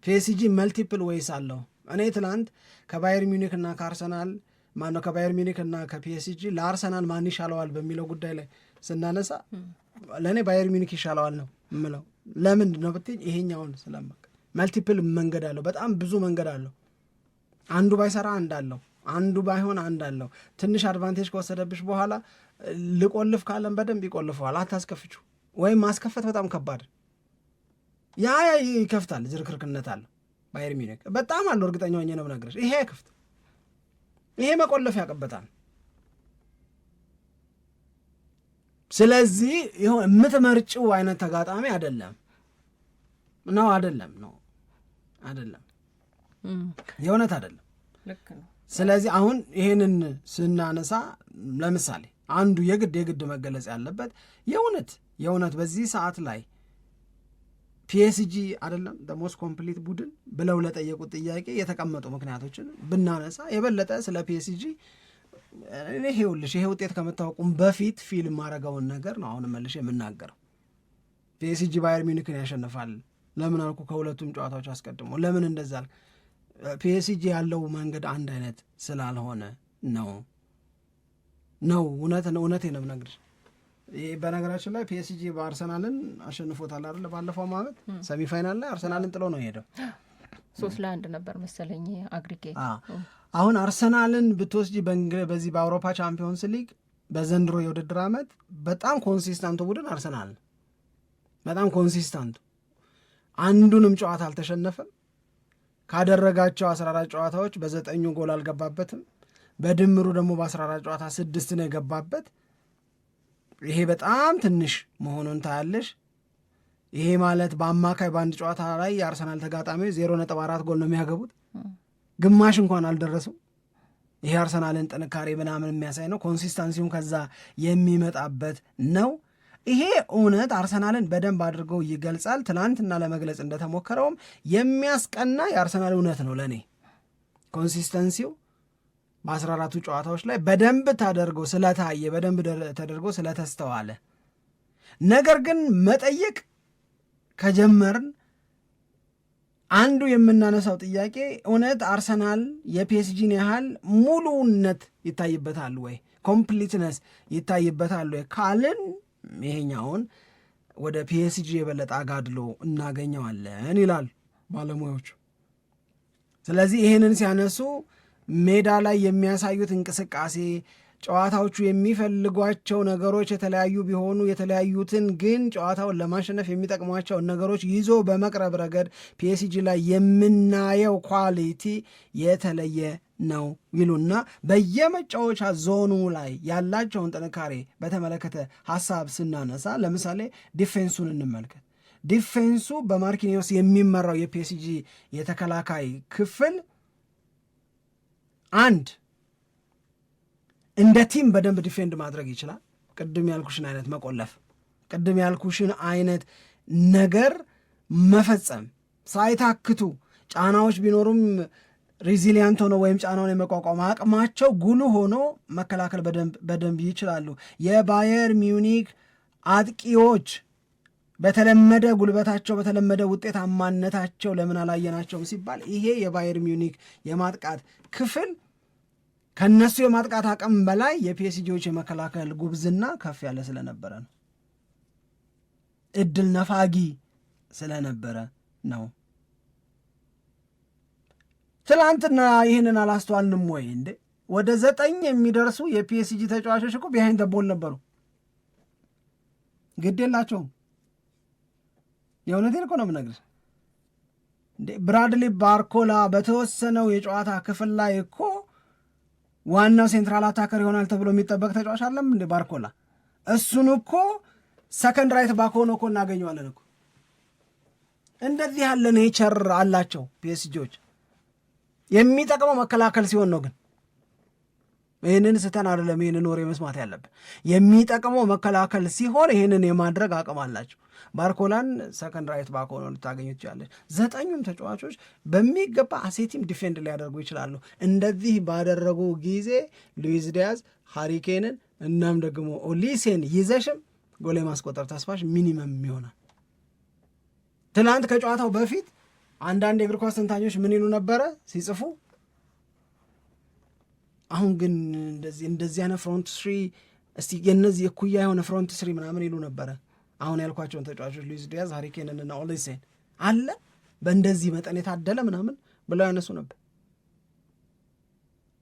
ፒኤስጂ መልቲፕል ዌይስ አለው። እኔ ትላንት ከባየር ሚኒክ እና ከአርሰናል ማነው ከባየር ሚኒክ እና ከፒኤስጂ ለአርሰናል ማን ይሻለዋል በሚለው ጉዳይ ላይ ስናነሳ ለእኔ ባየር ሚኒክ ይሻለዋል ነው የምለው። ለምንድን ነው ብትይኝ ይሄኛውን ስለማውቅ መልቲፕል መንገድ አለው። በጣም ብዙ መንገድ አለው። አንዱ ባይሰራ አንድ አለው፣ አንዱ ባይሆን አንድ አለው። ትንሽ አድቫንቴጅ ከወሰደብሽ በኋላ ልቆልፍ ካለን በደንብ ይቆልፈዋል። አታስከፍችው። ወይም ማስከፈት በጣም ከባድ ያ ይከፍታል። ዝርክርክነት አለው ባየር ሚኒክ በጣም አለው። እርግጠኛ ሆኜ ነው የምነግርሽ። ይሄ ክፍት ይሄ መቆለፍ ያቀበታል። ስለዚህ ይሁን የምትመርጭው አይነት ተጋጣሚ አይደለም ነው አይደለም የእውነት አይደለም። ልክ ነው። ስለዚህ አሁን ይሄንን ስናነሳ ለምሳሌ አንዱ የግድ መገለጽ ያለበት የእውነት በዚህ ሰዓት ላይ ፒኤስጂ አይደለም ሞስት ኮምፕሊት ቡድን ብለው ለጠየቁት ጥያቄ የተቀመጡ ምክንያቶችን ብናነሳ የበለጠ ስለ ፒኤስጂ ይሄ ውጤት ከመታወቁም በፊት ፊልም ማድረገውን ነገር ነው አሁን መልሼ የምናገረው። ፒኤስጂ ባየር ሚኒክን ያሸንፋል ለምን አልኩ? ከሁለቱም ጨዋታዎች አስቀድሞ ለምን እንደዛ ፒኤስጂ ያለው መንገድ አንድ አይነት ስላልሆነ ነው። እውነቴን ነው የምነግርሽ። በነገራችን ላይ ፒኤስጂ በአርሰናልን አሸንፎታል አይደል? ባለፈው ዓመት ሰሚፋይናል ላይ አርሰናልን ጥሎ ነው የሄደው። 3-1 ነበር መሰለኝ አግሪጌት። አሁን አርሰናልን ብትወስጂ በዚህ በአውሮፓ ቻምፒዮንስ ሊግ በዘንድሮ የውድድር ዓመት በጣም ኮንሲስታንቱ ቡድን አርሰናል፣ በጣም ኮንሲስታንቱ አንዱንም ጨዋታ አልተሸነፈም። ካደረጋቸው 14 ጨዋታዎች በ9 ጎል አልገባበትም። በድምሩ ደግሞ በ14 ጨዋታ 6 ነው የገባበት። ይሄ በጣም ትንሽ መሆኑን ታያለሽ። ይሄ ማለት በአማካይ በአንድ ጨዋታ ላይ የአርሰናል ተጋጣሚዎች 0.4 ጎል ነው የሚያገቡት፣ ግማሽ እንኳን አልደረሱም። ይሄ አርሰናልን ጥንካሬ ምናምን የሚያሳይ ነው። ኮንሲስታንሲውን ከዛ የሚመጣበት ነው። ይሄ እውነት አርሰናልን በደንብ አድርገው ይገልጻል። ትናንትና ለመግለጽ እንደተሞከረውም የሚያስቀና የአርሰናል እውነት ነው ለእኔ ኮንሲስተንሲው በ14ቱ ጨዋታዎች ላይ በደንብ ተደርጎ ስለታየ፣ በደንብ ተደርጎ ስለተስተዋለ። ነገር ግን መጠየቅ ከጀመርን አንዱ የምናነሳው ጥያቄ እውነት አርሰናል የፒኤስጂን ያህል ሙሉነት ይታይበታል ወይ፣ ኮምፕሊትነስ ይታይበታል ወይ ካልን ይሄኛውን ወደ ፒኤስጂ የበለጠ አጋድሎ እናገኘዋለን ይላሉ ባለሙያዎቹ። ስለዚህ ይህንን ሲያነሱ ሜዳ ላይ የሚያሳዩት እንቅስቃሴ፣ ጨዋታዎቹ የሚፈልጓቸው ነገሮች የተለያዩ ቢሆኑ የተለያዩትን ግን ጨዋታውን ለማሸነፍ የሚጠቅሟቸውን ነገሮች ይዞ በመቅረብ ረገድ ፒኤስጂ ላይ የምናየው ኳሊቲ የተለየ ነው ይሉና በየመጫወቻ ዞኑ ላይ ያላቸውን ጥንካሬ በተመለከተ ሀሳብ ስናነሳ ለምሳሌ ዲፌንሱን እንመልከት። ዲፌንሱ በማርኪኒዮስ የሚመራው የፒኤስጂ የተከላካይ ክፍል አንድ እንደ ቲም በደንብ ዲፌንድ ማድረግ ይችላል። ቅድም ያልኩሽን አይነት መቆለፍ፣ ቅድም ያልኩሽን አይነት ነገር መፈጸም ሳይታክቱ ጫናዎች ቢኖሩም ሬዚሊያንት ሆኖ ወይም ጫናውን የመቋቋም አቅማቸው ጉልህ ሆኖ መከላከል በደንብ ይችላሉ። የባየር ሚዩኒክ አጥቂዎች በተለመደ ጉልበታቸው በተለመደ ውጤታማነታቸው ለምን አላየናቸውም ሲባል ይሄ የባየር ሚዩኒክ የማጥቃት ክፍል ከነሱ የማጥቃት አቅም በላይ የፒኤስጂዎች የመከላከል ጉብዝና ከፍ ያለ ስለነበረ ነው። እድል ነፋጊ ስለነበረ ነው። ትላንትና ይህንን አላስተዋልንም ወይ እንዴ? ወደ 9 የሚደርሱ የፒኤስጂ ተጫዋቾች እኮ ቢሃይንድ ዘ ቦል ነበሩ። ግድ የላቸውም። የእውነቴን እኮ ነው የምነግርህ። ብራድሊ ባርኮላ በተወሰነው የጨዋታ ክፍል ላይ እኮ ዋናው ሴንትራል አታከር ይሆናል ተብሎ የሚጠበቅ ተጫዋች አለም እንደ ባርኮላ። እሱን እኮ ሰከንድ ራይት ባክ ሆኖ እኮ እናገኘዋለን እኮ። እንደዚህ ያለ ኔቸር አላቸው ፒኤስጂዎች። የሚጠቅመው መከላከል ሲሆን ነው። ግን ይህንን ስተን አይደለም ይህንን ወሬ መስማት ያለብን። የሚጠቅመው መከላከል ሲሆን ይህንን የማድረግ አቅም አላቸው። ባርኮላን ሰከንድ ራይት ባክ ሆኖ ልታገኙ ትችላለች። 9ኙም ተጫዋቾች በሚገባ አሴቲም ዲፌንድ ሊያደርጉ ይችላሉ። እንደዚህ ባደረጉ ጊዜ ሉዊስ ዲያዝ፣ ሃሪኬንን እናም ደግሞ ኦሊሴን ይዘሽም ጎል ማስቆጠር ተስፋሽ ሚኒመም ይሆናል። ትናንት ከጨዋታው በፊት አንዳንድ የእግር ኳስ ተንታኞች ምን ይሉ ነበረ ሲጽፉ፣ አሁን ግን እንደዚህ አይነት ፍሮንት ስሪ እስቲ የነዚህ እኩያ የሆነ ፍሮንት ስሪ ምናምን ይሉ ነበረ። አሁን ያልኳቸውን ተጫዋቾች ሉዊስ ዲያዝ፣ ሃሪኬንን እና ኦሊሴን አለ በእንደዚህ መጠን የታደለ ምናምን ብለው ያነሱ ነበር።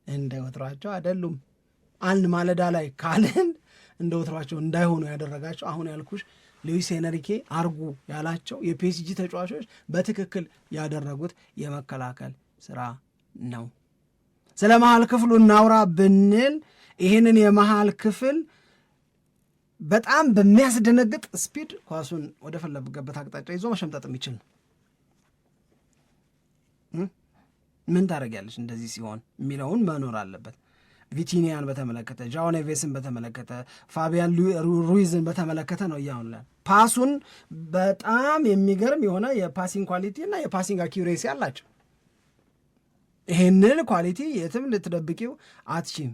እንደ ወትሯቸው አይደሉም አልን ማለዳ ላይ ካልን እንደ ወትሯቸው እንዳይሆኑ ያደረጋቸው አሁን ያልኩሽ ሉዊስ ኤንሪኬ አርጉ ያላቸው የፒኤስጂ ተጫዋቾች በትክክል ያደረጉት የመከላከል ስራ ነው። ስለ መሃል ክፍሉ እናውራ ብንል ይህንን የመሃል ክፍል በጣም በሚያስደነግጥ ስፒድ ኳሱን ወደ ፈለገበት አቅጣጫ ይዞ መሸምጠጥ የሚችል ነው። ምን ታደርጊያለሽ እንደዚህ ሲሆን የሚለውን መኖር አለበት። ቪቲኒያን በተመለከተ፣ ዣኦ ኔቬስን በተመለከተ፣ ፋቢያን ሩይዝን በተመለከተ ነው እያሁን ፓሱን በጣም የሚገርም የሆነ የፓሲንግ ኳሊቲ እና የፓሲንግ አኪሬሲ አላቸው። ይሄንን ኳሊቲ የትም ልትደብቂው አትችም።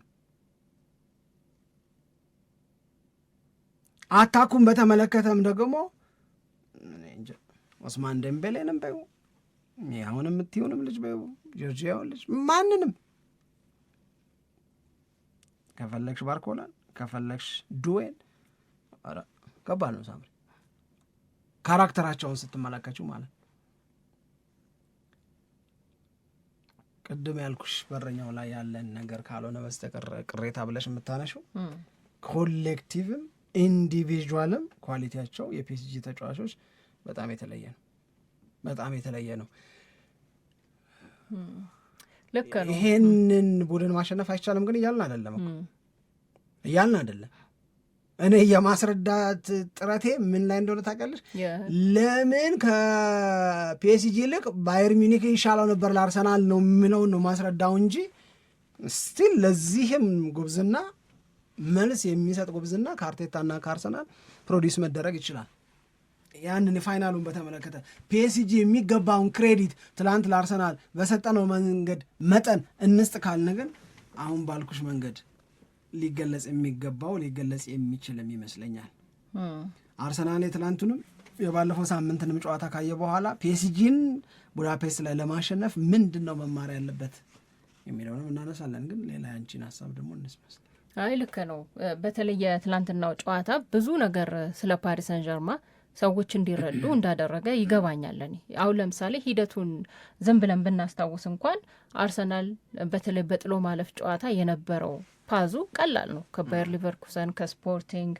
አታኩን በተመለከተም ደግሞ ኦስማን ዴምቤሌንም በዩ አሁንም የምትሆንም ልጅ በዩ ጆርጂያውን ልጅ ማንንም ከፈለግሽ ባርኮላን ከፈለግሽ ዱዌን ከባድ ነው ሳምሪ ካራክተራቸውን ስትመለከችው ማለት ቅድም ያልኩሽ በረኛው ላይ ያለን ነገር ካልሆነ በስተቀር ቅሬታ ብለሽ የምታነሽው ኮሌክቲቭም ኢንዲቪዥዋልም ኳሊቲያቸው የፒኤስጂ ተጫዋቾች በጣም የተለየ ነው። ልክ ነው። ይሄንን ቡድን ማሸነፍ አይቻልም ግን እያልን አይደለም። እኔ የማስረዳት ጥረቴ ምን ላይ እንደሆነ ታውቃለች? ለምን ከፒኤስጂ ይልቅ ባየር ሚኒክ ይሻለው ነበር ለአርሰናል ነው የምለውን ነው ማስረዳው እንጂ ስቲል ለዚህም ጉብዝና መልስ የሚሰጥ ጉብዝና ከአርቴታና ከአርሰናል ፕሮዲስ መደረግ ይችላል። ያንን ፋይናሉን በተመለከተ ፒኤስጂ የሚገባውን ክሬዲት ትላንት ለአርሰናል በሰጠነው መንገድ መጠን እንስጥ ካልን ግን አሁን ባልኩሽ መንገድ ሊገለጽ የሚገባው ሊገለጽ የሚችልም ይመስለኛል። አርሰናል የትላንቱንም የባለፈው ሳምንትንም ጨዋታ ካየ በኋላ ፒኤስጂን ቡዳፔስት ላይ ለማሸነፍ ምንድን ነው መማር ያለበት የሚለውንም እናነሳለን። ግን ሌላ ያንቺን ሀሳብ ደግሞ እንስመስል። አይ ልክ ነው። በተለይ የትላንትናው ጨዋታ ብዙ ነገር ስለ ፓሪስ ሰን ዠርማ ሰዎች እንዲረዱ እንዳደረገ ይገባኛል። እኔ አሁን ለምሳሌ ሂደቱን ዝም ብለን ብናስታውስ እንኳን አርሰናል በተለይ በጥሎ ማለፍ ጨዋታ የነበረው ፓዙ ቀላል ነው። ከባየር ሊቨርኩሰን፣ ከስፖርቲንግ፣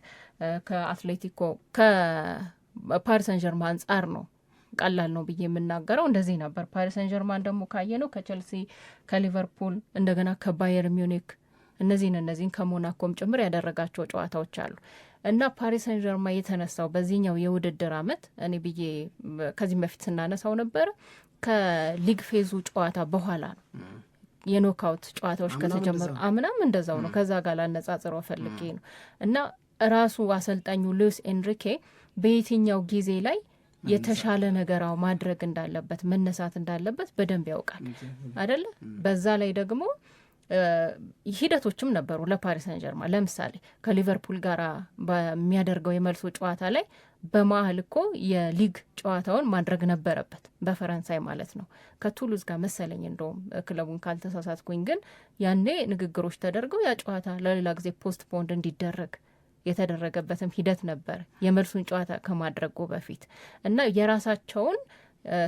ከአትሌቲኮ፣ ከፓሪስ ሰን ዠርማ አንጻር ነው ቀላል ነው ብዬ የምናገረው እንደዚህ ነበር። ፓሪስ ሰን ዠርማን ደግሞ ካየ ነው ከቸልሲ፣ ከሊቨርፑል እንደገና ከባየር ሚዩኒክ እነዚህን ከሞናኮም ጭምር ያደረጋቸው ጨዋታዎች አሉ እና ፓሪስ ሰን ዠርማ የተነሳው በዚህኛው የውድድር አመት እኔ ብዬ ከዚህም በፊት ስናነሳው ነበር ከሊግ ፌዙ ጨዋታ በኋላ ነው የኖካውት ጨዋታዎች ከተጀመሩ አምናም እንደዛው ነው። ከዛ ጋር ላነጻጽረው ፈልጌ ነው እና ራሱ አሰልጣኙ ሉዊስ ኤንሪኬ በየትኛው ጊዜ ላይ የተሻለ ነገራው ማድረግ እንዳለበት መነሳት እንዳለበት በደንብ ያውቃል አይደለ? በዛ ላይ ደግሞ ሂደቶችም ነበሩ ለፓሪስ ሰን ዠርማ። ለምሳሌ ከሊቨርፑል ጋር በሚያደርገው የመልሶ ጨዋታ ላይ በመሀል እኮ የሊግ ጨዋታውን ማድረግ ነበረበት በፈረንሳይ ማለት ነው ከቱሉዝ ጋር መሰለኝ እንደውም ክለቡን ካልተሳሳትኩኝ። ግን ያኔ ንግግሮች ተደርገው ያ ጨዋታ ለሌላ ጊዜ ፖስት ፖንድ እንዲደረግ የተደረገበትም ሂደት ነበር የመልሱን ጨዋታ ከማድረጉ በፊት እና የራሳቸውን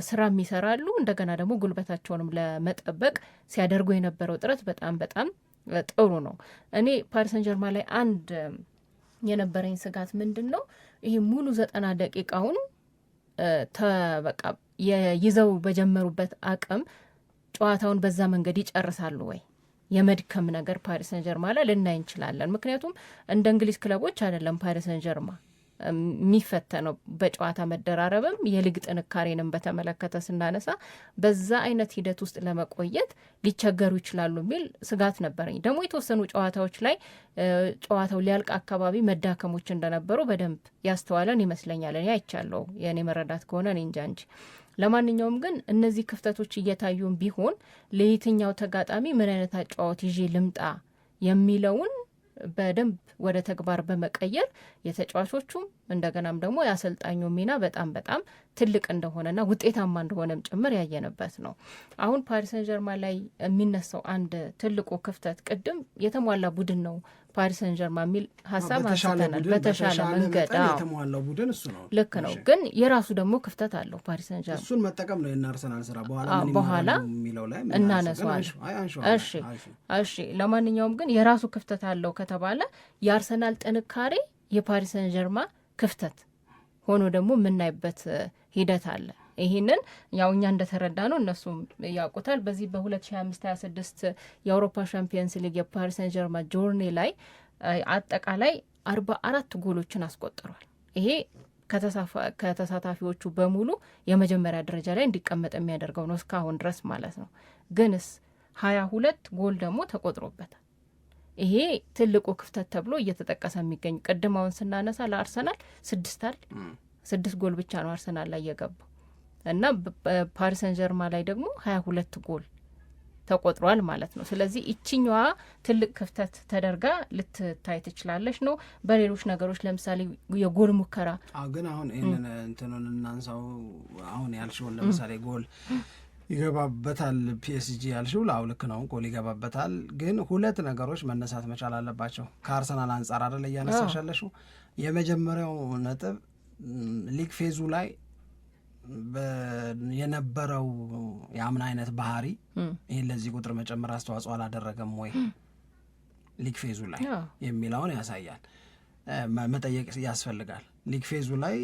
ስራም ይሰራሉ። እንደገና ደግሞ ጉልበታቸውንም ለመጠበቅ ሲያደርጉ የነበረው ጥረት በጣም በጣም ጥሩ ነው። እኔ ፓሪስ ሰን ዠርማ ላይ አንድ የነበረኝ ስጋት ምንድን ነው ይሄ ሙሉ 90 ደቂቃውን በቃ ይዘው በጀመሩበት አቅም ጨዋታውን በዛ መንገድ ይጨርሳሉ ወይ የመድከም ነገር ፓሪስ ሰን ዠርማ ላይ ልናይ እንችላለን። ምክንያቱም እንደ እንግሊዝ ክለቦች አይደለም ፓሪስ ሰን ዠርማ የሚፈተነው በጨዋታ መደራረብም የሊግ ጥንካሬንም በተመለከተ ስናነሳ በዛ አይነት ሂደት ውስጥ ለመቆየት ሊቸገሩ ይችላሉ የሚል ስጋት ነበረኝ። ደግሞ የተወሰኑ ጨዋታዎች ላይ ጨዋታው ሊያልቅ አካባቢ መዳከሞች እንደነበሩ በደንብ ያስተዋለን ይመስለኛል። እኔ አይቻለሁ የእኔ መረዳት ከሆነ እኔ እንጃ እንጂ። ለማንኛውም ግን እነዚህ ክፍተቶች እየታዩም ቢሆን ለየትኛው ተጋጣሚ ምን አይነት አጨዋወት ይዤ ልምጣ የሚለውን በደንብ ወደ ተግባር በመቀየር የተጫዋቾቹም እንደገናም ደግሞ የአሰልጣኙ ሚና በጣም በጣም ትልቅ እንደሆነና ውጤታማ እንደሆነም ጭምር ያየንበት ነው። አሁን ፓሪስ ሰን ዠርማ ላይ የሚነሳው አንድ ትልቁ ክፍተት ቅድም የተሟላ ቡድን ነው ፓሪስ ሰን ዠርማ የሚል ሀሳብ አንስተናል። በተሻለ መንገድ የተሟላው ቡድን እሱ ነው። ልክ ነው። ግን የራሱ ደግሞ ክፍተት አለው ፓሪስ ሰን ዠርማ። እሱን መጠቀም ነው የአርሰናል ስራ። በኋላ እናነሳዋለን። እሺ ለማንኛውም ግን የራሱ ክፍተት አለው ከተባለ የአርሰናል ጥንካሬ የፓሪስ ሰን ዠርማ ክፍተት ሆኖ ደግሞ የምናይበት ሂደት አለ። ይህንን ያው እኛ እንደተረዳ ነው እነሱም ያውቁታል። በዚህ በ2025/26 የአውሮፓ ሻምፒየንስ ሊግ የፓሪስ ሰን ዠርማ ጆርኒ ላይ አጠቃላይ 44 ጎሎችን አስቆጥሯል። ይሄ ከተሳታፊዎቹ በሙሉ የመጀመሪያ ደረጃ ላይ እንዲቀመጥ የሚያደርገው ነው እስካሁን ድረስ ማለት ነው። ግንስ 22 ጎል ደግሞ ተቆጥሮበታል። ይሄ ትልቁ ክፍተት ተብሎ እየተጠቀሰ የሚገኝ ቅድማውን ስናነሳ ለአርሰናል 6 ጎል ብቻ ነው አርሰናል ላይ የገባው እና ፓሪስ ሰን ዠርማ ላይ ደግሞ 22 ጎል ተቆጥሯል ማለት ነው። ስለዚህ እቺኛዋ ትልቅ ክፍተት ተደርጋ ልትታይ ትችላለች ነው። በሌሎች ነገሮች ለምሳሌ የጎል ሙከራ ግን አሁን ይህንን እንትኑን እናንሳው። አሁን ያልሽውን ለምሳሌ ጎል ይገባበታል ፒኤስጂ ያልሽው ላው ልክ ነው፣ ጎል ይገባበታል። ግን ሁለት ነገሮች መነሳት መቻል አለባቸው ከአርሰናል አንጻር አይደለ እያነሳሽ ያለሽው። የመጀመሪያው ነጥብ ሊግ ፌዙ ላይ የነበረው የአምና አይነት ባህሪ ይህን ለዚህ ቁጥር መጨመር አስተዋጽኦ አላደረገም ወይ ሊግ ፌዙ ላይ የሚለውን ያሳያል። መጠየቅ ያስፈልጋል። ሊግ ፌዙ ላይ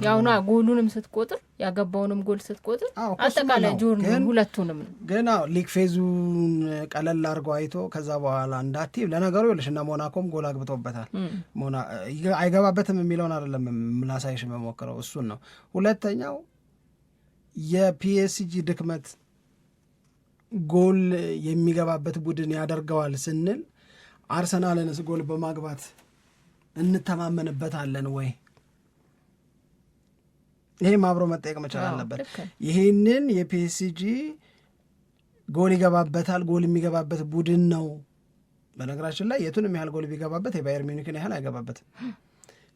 ያውና ጎሉንም ስትቆጥር ያገባውንም ጎል ስትቆጥር አጠቃላይ ጆርኒ ሁለቱንም ግን ሊግ ፌዙን ቀለል አድርጎ አይቶ ከዛ በኋላ እንዳቲቭ ለነገሩ ይልሽ እና ሞናኮም ጎል አግብቶበታል። አይገባበትም የሚለውን አይደለም ምላሳይሽ መሞክረው እሱን ነው። ሁለተኛው የፒኤስጂ ድክመት ጎል የሚገባበት ቡድን ያደርገዋል ስንል አርሰናልንስ ጎል በማግባት እንተማመንበታለን ወይ? ይሄም አብሮ መጠየቅ መቻል አለበት። ይሄንን የፒኤስጂ ጎል ይገባበታል፣ ጎል የሚገባበት ቡድን ነው። በነገራችን ላይ የቱንም ያህል ጎል ቢገባበት የባየር ሚኒክን ያህል አይገባበትም።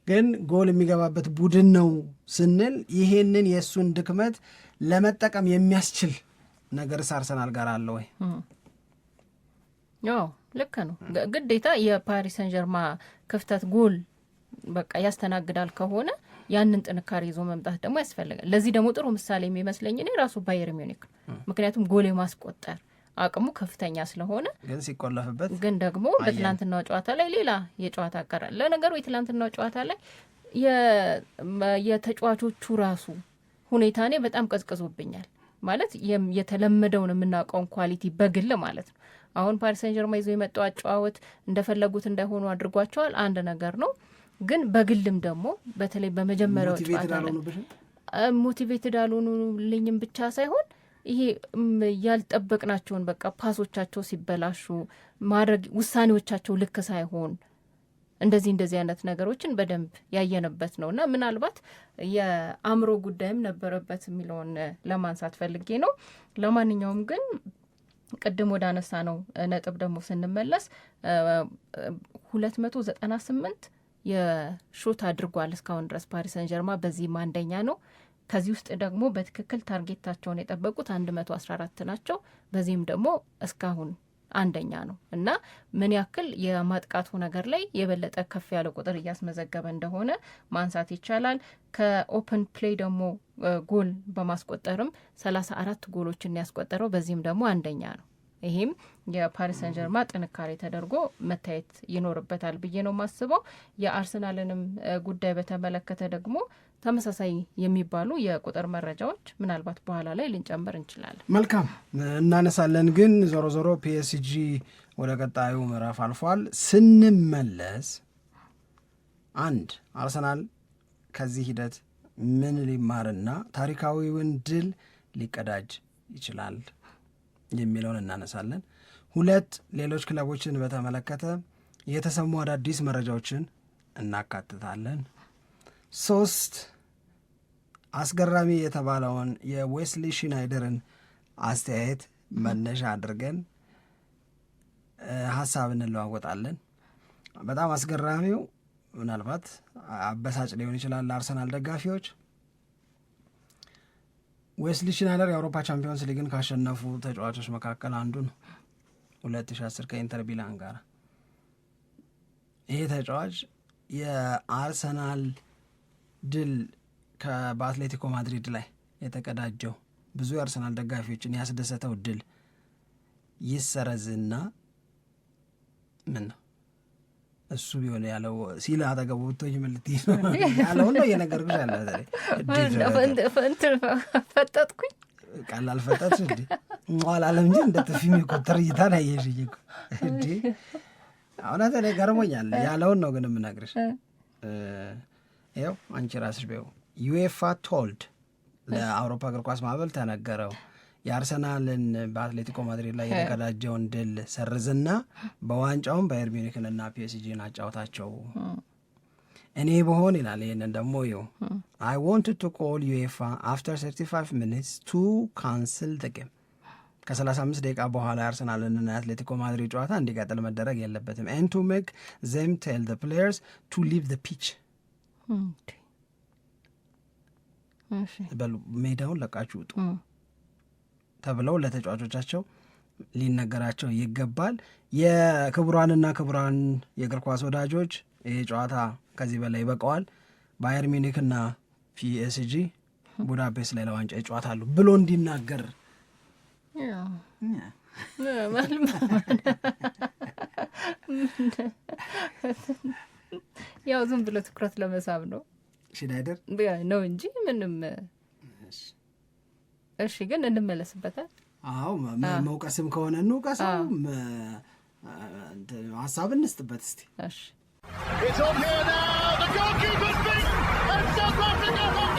ግን ጎል የሚገባበት ቡድን ነው ስንል ይሄንን የእሱን ድክመት ለመጠቀም የሚያስችል ነገርስ አርሰናል ጋር አለ ወይ? ልክ ነው። ግዴታ የፓሪስ ሰን ጀርማ ክፍተት ጎል በቃ ያስተናግዳል ከሆነ ያንን ጥንካሬ ይዞ መምጣት ደግሞ ያስፈልጋል። ለዚህ ደግሞ ጥሩ ምሳሌ የሚመስለኝ እኔ ራሱ ባየር ሚኒክ፣ ምክንያቱም ጎል የማስቆጠር አቅሙ ከፍተኛ ስለሆነ ግን ሲቆለፍበት ግን ደግሞ በትላንትናው ጨዋታ ላይ ሌላ የጨዋታ አቀራል። ለነገሩ የትላንትናው ጨዋታ ላይ የተጫዋቾቹ ራሱ ሁኔታ እኔ በጣም ቀዝቅዞብኛል። ማለት የተለመደውን የምናውቀውን ኳሊቲ በግል ማለት ነው። አሁን ፓሪስ ሰን ጀርማ ይዞ የመጣው አጨዋወት እንደፈለጉት እንዳይሆኑ አድርጓቸዋል፣ አንድ ነገር ነው። ግን በግልም ደግሞ በተለይ በመጀመሪያው ጨዋታ ላይ ሞቲቬትድ አልሆኑልኝም ብቻ ሳይሆን ይሄ ያልጠበቅናቸውን በቃ ፓሶቻቸው ሲበላሹ ማድረግ ውሳኔዎቻቸው ልክ ሳይሆን እንደዚህ አይነት ነገሮችን በደንብ ያየንበት ነው እና ምናልባት የአእምሮ ጉዳይም ነበረበት የሚለውን ለማንሳት ፈልጌ ነው። ለማንኛውም ግን ቅድም ወደ አነሳ ነው ነጥብ ደግሞ ስንመለስ 298 የሾት አድርጓል እስካሁን ድረስ ፓሪስ ሰን ጀርማ፣ በዚህም አንደኛ ነው። ከዚህ ውስጥ ደግሞ በትክክል ታርጌታቸውን የጠበቁት 114 ናቸው። በዚህም ደግሞ እስካሁን አንደኛ ነው እና ምን ያክል የማጥቃቱ ነገር ላይ የበለጠ ከፍ ያለ ቁጥር እያስመዘገበ እንደሆነ ማንሳት ይቻላል። ከኦፕን ፕሌይ ደግሞ ጎል በማስቆጠርም 34 ጎሎችን ያስቆጠረው፣ በዚህም ደግሞ አንደኛ ነው። ይሄም የፓሪስ ሰን ጀርማ ጥንካሬ ተደርጎ መታየት ይኖርበታል ብዬ ነው ማስበው። የአርሰናልንም ጉዳይ በተመለከተ ደግሞ ተመሳሳይ የሚባሉ የቁጥር መረጃዎች ምናልባት በኋላ ላይ ልንጨምር እንችላለን። መልካም እናነሳለን። ግን ዞሮ ዞሮ ፒኤስጂ ወደ ቀጣዩ ምዕራፍ አልፏል። ስንመለስ አንድ አርሰናል ከዚህ ሂደት ምን ሊማርና ታሪካዊውን ድል ሊቀዳጅ ይችላል የሚለውን እናነሳለን። ሁለት ሌሎች ክለቦችን በተመለከተ የተሰሙ አዳዲስ መረጃዎችን እናካትታለን። ሶስት አስገራሚ የተባለውን የዌስሊ ሽናይደርን አስተያየት መነሻ አድርገን ሀሳብ እንለዋወጣለን። በጣም አስገራሚው ምናልባት አበሳጭ ሊሆን ይችላል ለአርሰናል ደጋፊዎች፣ ዌስሊ ሽናይደር የአውሮፓ ቻምፒዮንስ ሊግን ካሸነፉ ተጫዋቾች መካከል አንዱ ነው። 2010 ከኢንተር ሚላን ጋር ይሄ ተጫዋች የአርሰናል ድል በአትሌቲኮ ማድሪድ ላይ የተቀዳጀው ብዙ የአርሰናል ደጋፊዎችን ያስደሰተው ድል ይሰረዝና ምን ነው እሱ ቢሆን ያለው ሲል አጠገቡ ብቶኝ ምልት ያለውን ነው የነገርኩሽ። ፈጠጥኩኝ ቀላል ፈጠጥሽ እንዲ ሟላለም እንጂ እንደ ጥፊ የሚቆጠር እይታ ላይ የሽኝ እኮ እንዲ እውነት እኔ ገርሞኛል። ያለውን ነው ግን የምነግርሽ። ይኸው አንቺ ራስሽ ቢው ዩኤፋ ቶልድ ለአውሮፓ እግር ኳስ ማዕበል ተነገረው የአርሰናልን በአትሌቲኮ ማድሪድ ላይ የተቀዳጀውን ድል ሰርዝና በዋንጫውን ባየር ሚኒክንና ፒኤስጂን አጫውታቸው። እኔ በሆን ይላል። ይህንን ደግሞ ይው I wanted to call UEFA after 35 minutes to cancel the game ከ35 ደቂቃ በኋላ አርሰናልና አትሌቲኮ ማድሪድ ጨዋታ እንዲቀጥል መደረግ የለበትም። and to make them tell the players to leave the pitch ሜዳውን ለቃችሁ ውጡ ተብለው ለተጫዋቾቻቸው ሊነገራቸው ይገባል። የክቡራንና ክቡራን የእግር ኳስ ወዳጆች ይህ ጨዋታ ከዚህ በላይ ይበቃዋል፣ ባየር ሚኒክና ፒኤስጂ ቡዳፔስት ላይ ለዋንጫ ይጫወታሉ ብሎ እንዲናገር ያው ዝም ብሎ ትኩረት ለመሳብ ነው ሽናይደር ነው እንጂ ምንም። እሺ ግን እንመለስበታል። አዎ መውቀስም ከሆነ እንውቀሰው፣ ሀሳብ እንስጥበት እስቲ። It's on here now, the goalkeeper's beaten and South Africa have